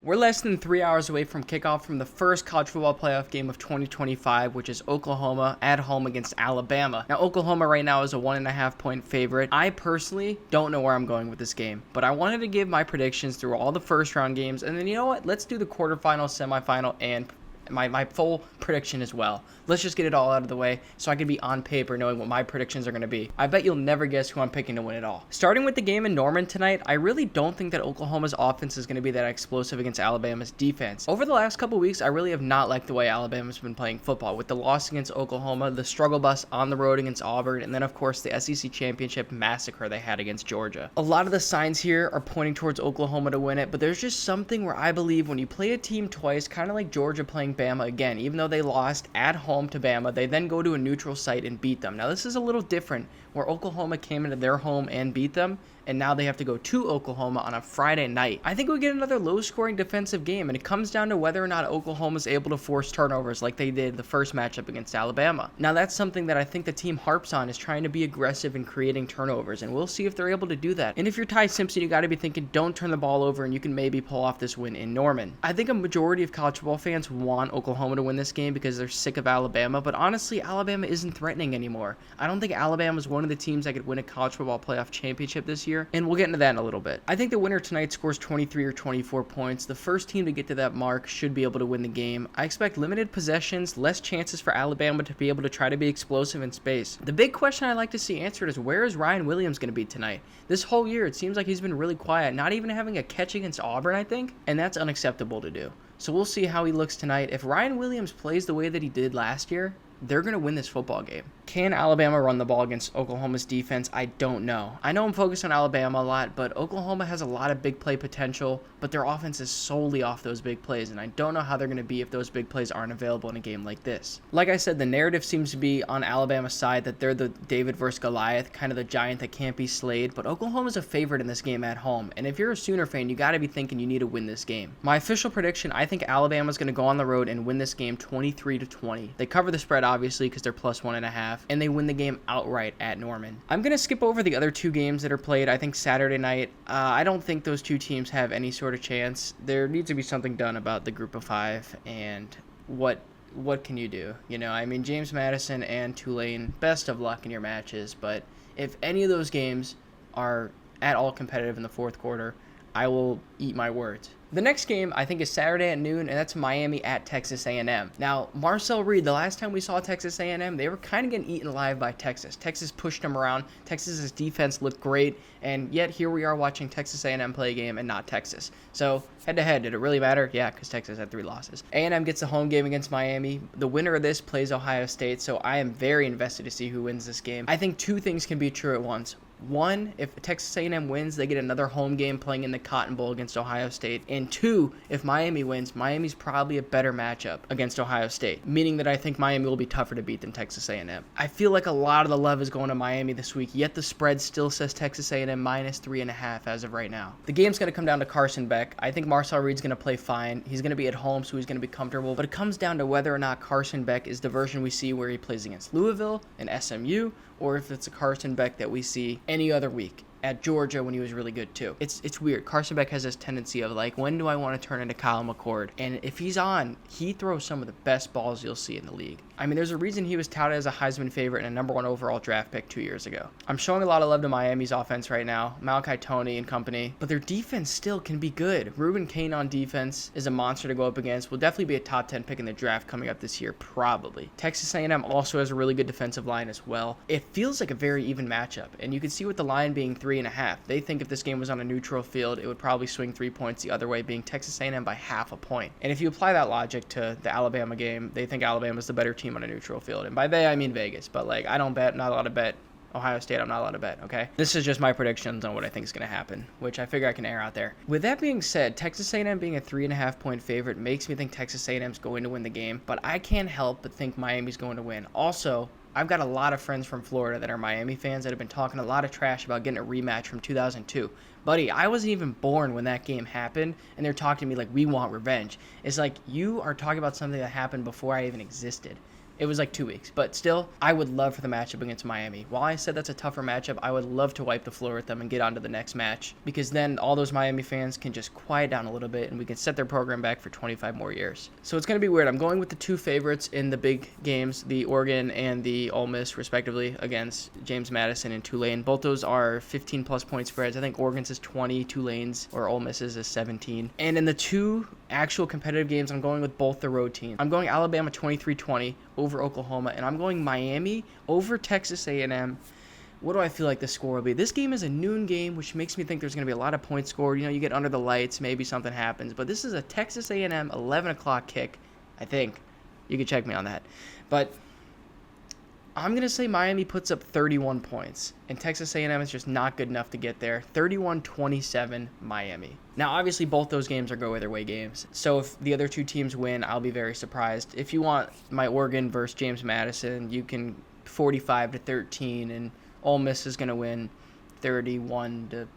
We're less than 3 hours away from kickoff from the first college football playoff game of 2025, which is Oklahoma at home against Alabama. Now, Oklahoma right now is a 1.5 point favorite. I personally don't know where I'm going with this game, but I wanted to give my predictions through all the first round games, and then you know what? Let's do the quarterfinal, semifinal, and my full prediction as well. Let's just get it all out of the way so I can be on paper knowing what my predictions are going to be. I bet you'll never guess who I'm picking to win it all. Starting with the game in Norman tonight, I really don't think that Oklahoma's offense is going to be that explosive against Alabama's defense. Over the last couple weeks, I really have not liked the way Alabama's been playing football, with the loss against Oklahoma, the struggle bus on the road against Auburn, and then of course the SEC championship massacre they had against Georgia. A lot of the signs here are pointing towards Oklahoma to win it, but there's just something where I believe when you play a team twice, kind of like Georgia playing Bama again, even though they lost at home to Bama, they then go to a neutral site and beat them. Now, this is a little different, where Oklahoma came into their home and beat them, and now they have to go to Oklahoma on a Friday night. I think we get another low-scoring defensive game, and it comes down to whether or not Oklahoma's able to force turnovers like they did the first matchup against Alabama. Now, that's something that I think the team harps on, is trying to be aggressive in creating turnovers, and we'll see if they're able to do that. And if you're Ty Simpson, you got to be thinking, don't turn the ball over, and you can maybe pull off this win in Norman. I think a majority of college football fans want Oklahoma to win this game because they're sick of Alabama, but honestly, Alabama isn't threatening anymore. I don't think Alabama's one of the teams that could win a college football playoff championship this year, and we'll get into that in a little bit. I think the winner tonight scores 23 or 24 points. The first team to get to that mark should be able to win the game. I expect limited possessions, less chances for Alabama to be able to try to be explosive in space. The big question I'd like to see answered is, where is Ryan Williams going to be tonight? This whole year, it seems like he's been really quiet, not even having a catch against Auburn, I think, and that's unacceptable to do. So we'll see how he looks tonight. If Ryan Williams plays the way that he did last year, they're going to win this football game. Can Alabama run the ball against Oklahoma's defense? I don't know. I know I'm focused on Alabama a lot, but Oklahoma has a lot of big play potential, but their offense is solely off those big plays, and I don't know how they're going to be if those big plays aren't available in a game like this. Like I said, the narrative seems to be on Alabama's side, that they're the David versus Goliath, kind of the giant that can't be slayed, but Oklahoma's a favorite in this game at home, and if you're a Sooner fan, you got to be thinking you need to win this game. My official prediction, I think Alabama's going to go on the road and win this game 23-20. They cover the spread, obviously, because they're plus 1.5, and they win the game outright at Norman. I'm going to skip over the other two games that are played, I think Saturday night. I don't think those two teams have any sort of chance. There needs to be something done about the group of five, and what can you do? You know, I mean, James Madison and Tulane, best of luck in your matches, but if any of those games are at all competitive in the fourth quarter, I will eat my words. The next game, I think, is Saturday at noon, and that's Miami at Texas A&M. Now, Marcel Reed, the last time we saw Texas A&M, they were kind of getting eaten alive by Texas. Texas pushed them around. Texas's defense looked great, and yet here we are watching Texas A&M play a game and not Texas. So, head-to-head, did it really matter? Yeah, because Texas had 3 losses. A&M gets the home game against Miami. The winner of this plays Ohio State, so I am very invested to see who wins this game. I think two things can be true at once. One, if Texas A&M wins, they get another home game playing in the Cotton Bowl against Ohio State. And two, if Miami wins, Miami's probably a better matchup against Ohio State, meaning that I think Miami will be tougher to beat than Texas A&M. I feel like a lot of the love is going to Miami this week, yet the spread still says Texas A&M minus 3.5 as of right now. The game's going to come down to Carson Beck. I think Marcel Reed's going to play fine. He's going to be at home, so he's going to be comfortable, but it comes down to whether or not Carson Beck is the version we see where he plays against Louisville and SMU, or if it's a Carson Beck that we see any other week at Georgia when he was really good too. It's weird. Carson Beck has this tendency of like, when do I want to turn into Kyle McCord? And if he's on, he throws some of the best balls you'll see in the league. I mean, there's a reason he was touted as a Heisman favorite and a #1 overall draft pick 2 years ago. I'm showing a lot of love to Miami's offense right now, Malachi Toney and company, but their defense still can be good. Ruben Kane on defense is a monster to go up against. Will definitely be a top 10 pick in the draft coming up this year, probably. Texas A&M also has a really good defensive line as well. It feels like a very even matchup, and you can see with the line being 3.5. They think if this game was on a neutral field, it would probably swing 3 points the other way, being Texas A&M by half a point. And if you apply that logic to the Alabama game, they think Alabama's the better team on a neutral field. And by they, I mean Vegas. But, like, I don't bet, not allowed to bet. Ohio State, I'm not allowed to bet, okay? This is just my predictions on what I think is going to happen, which I figure I can air out there. With that being said, Texas A&M being a 3.5 point favorite makes me think Texas A&M's going to win the game, but I can't help but think Miami's going to win. Also, I've got a lot of friends from Florida that are Miami fans that have been talking a lot of trash about getting a rematch from 2002. Buddy, I wasn't even born when that game happened, and they're talking to me like, we want revenge. It's like, you are talking about something that happened before I even existed. It was like 2 weeks. But still, I would love for the matchup against Miami. While I said that's a tougher matchup, I would love to wipe the floor with them and get on to the next match, because then all those Miami fans can just quiet down a little bit and we can set their program back for 25 more years. So it's going to be weird. I'm going with the two favorites in the big games, the Oregon and the Ole Miss, respectively, against James Madison and Tulane. Both those are 15-plus point spreads. I think Oregon's is 20, Tulane's or Ole Miss's is 17. And in the two actual competitive games, I'm going with both the road teams. I'm going Alabama 23-20 over Oklahoma, and I'm going Miami over Texas A&M. What do I feel like the score will be? This game is a noon game, which makes me think there's going to be a lot of points scored. You know, you get under the lights, maybe something happens. But this is a Texas A&M 11 o'clock kick, I think. You can check me on that. But I'm going to say Miami puts up 31 points, and Texas A&M is just not good enough to get there. 31-27 Miami. Now, obviously, both those games are go-either-way games. So if the other two teams win, I'll be very surprised. If you want my Oregon versus James Madison, you can 45-13, and Ole Miss is going to win 31-10.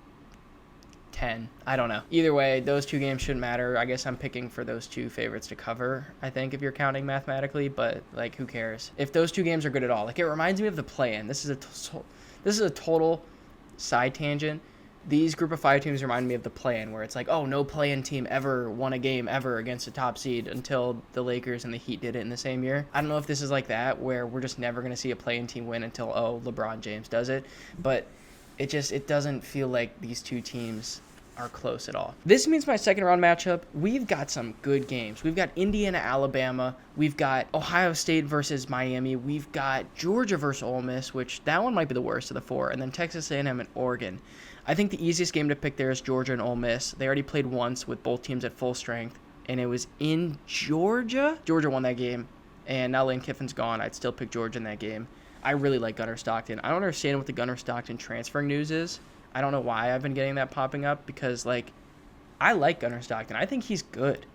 I don't know. Either way, those two games shouldn't matter. I guess I'm picking for those two favorites to cover, I think, if you're counting mathematically, but, like, who cares? If those two games are good at all. Like, it reminds me of the play-in. This is a total side tangent. These group of 5 teams remind me of the play-in, where it's like, oh, no play-in team ever won a game ever against a top seed until the Lakers and the Heat did it in the same year. I don't know if this is like that, where we're just never going to see a play-in team win until, oh, LeBron James does it. But it doesn't feel like these two teams are close at all. This means my second round matchup, we've got some good games. We've got Indiana, Alabama. We've got Ohio State versus Miami. We've got Georgia versus Ole Miss, which that one might be the worst of the 4. And then Texas A&M and Oregon. I think the easiest game to pick there is Georgia and Ole Miss. They already played once with both teams at full strength, and it was in Georgia. Georgia won that game, and now Lane Kiffin's gone. I'd still pick Georgia in that game. I really like Gunnar Stockton. I don't understand what the Gunnar Stockton transferring news is. I don't know why I've been getting that popping up, because, like, I like Gunnar Stockton. I think he's good.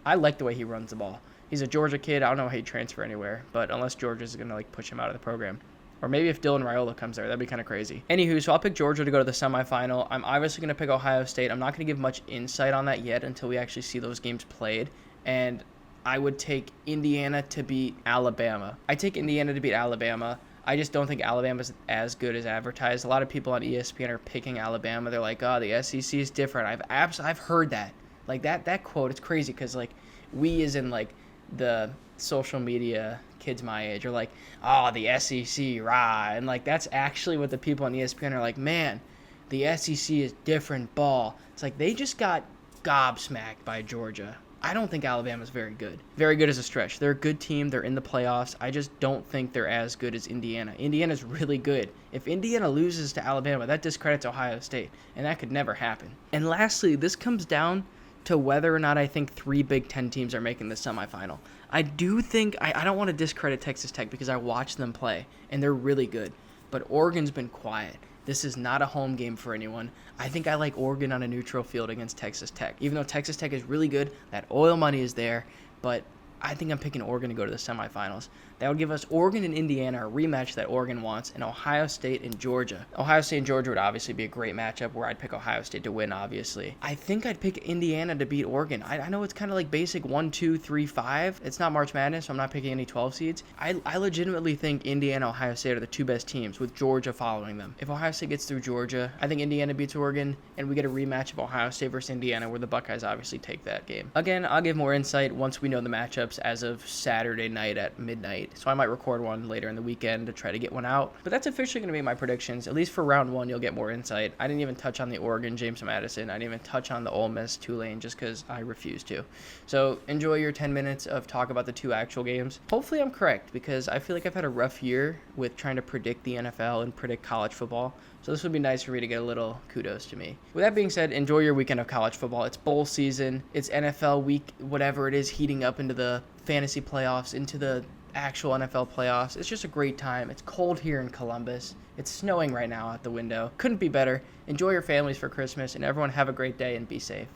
I like the way he runs the ball. He's a Georgia kid. I don't know how he'd transfer anywhere, but unless Georgia's going to, like, push him out of the program. Or maybe if Dylan Raiola comes there, that'd be kind of crazy. Anywho, so I'll pick Georgia to go to the semifinal. I'm obviously going to pick Ohio State. I'm not going to give much insight on that yet until we actually see those games played. And I would take Indiana to beat Alabama. I take Indiana to beat Alabama. I just don't think Alabama's as good as advertised. A lot of people on ESPN are picking Alabama. They're like, oh, the SEC is different. I've heard that. Like, that quote, it's crazy because, like, we as in, like, the social media kids my age are like, oh, the SEC, rah. And, like, that's actually what the people on ESPN are like, man, the SEC is different ball. It's like they just got gobsmacked by Georgia. I don't think Alabama's very good. Very good as a stretch. They're a good team. They're in the playoffs. I just don't think they're as good as Indiana. Indiana's really good. If Indiana loses to Alabama, that discredits Ohio State, and that could never happen. And lastly, this comes down to whether or not I think 3 Big Ten teams are making the semifinal. I do think, I don't want to discredit Texas Tech because I watched them play, and they're really good. But Oregon's been quiet. This is not a home game for anyone. I think I like Oregon on a neutral field against Texas Tech. Even though Texas Tech is really good, that oil money is there, but I think I'm picking Oregon to go to the semifinals. That would give us Oregon and Indiana, a rematch that Oregon wants, and Ohio State and Georgia. Ohio State and Georgia would obviously be a great matchup where I'd pick Ohio State to win, obviously. I think I'd pick Indiana to beat Oregon. I know it's kind of like basic 1, 2, 3, 5. It's not March Madness, so I'm not picking any 12 seeds. I legitimately think Indiana and Ohio State are the 2 best teams, with Georgia following them. If Ohio State gets through Georgia, I think Indiana beats Oregon, and we get a rematch of Ohio State versus Indiana, where the Buckeyes obviously take that game. Again, I'll give more insight once we know the matchups as of Saturday night at midnight, so I might record one later in the weekend to try to get one out. But that's officially going to be my predictions. At least for round 1, you'll get more insight. I didn't even touch on the Oregon James Madison. I didn't even touch on the Ole Miss Tulane just because I refuse to. So enjoy your 10 minutes of talk about the 2 actual games. Hopefully I'm correct, because I feel like I've had a rough year with trying to predict the NFL and predict college football. So this would be nice for me to get a little kudos to me. With that being said, enjoy your weekend of college football. It's bowl season. It's NFL week, whatever it is, heating up into the fantasy playoffs, into the actual NFL playoffs. It's just a great time. It's cold here in Columbus. It's snowing right now out the window. Couldn't be better. Enjoy your families for Christmas, and everyone have a great day and be safe.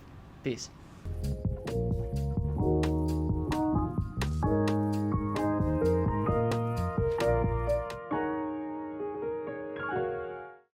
Peace.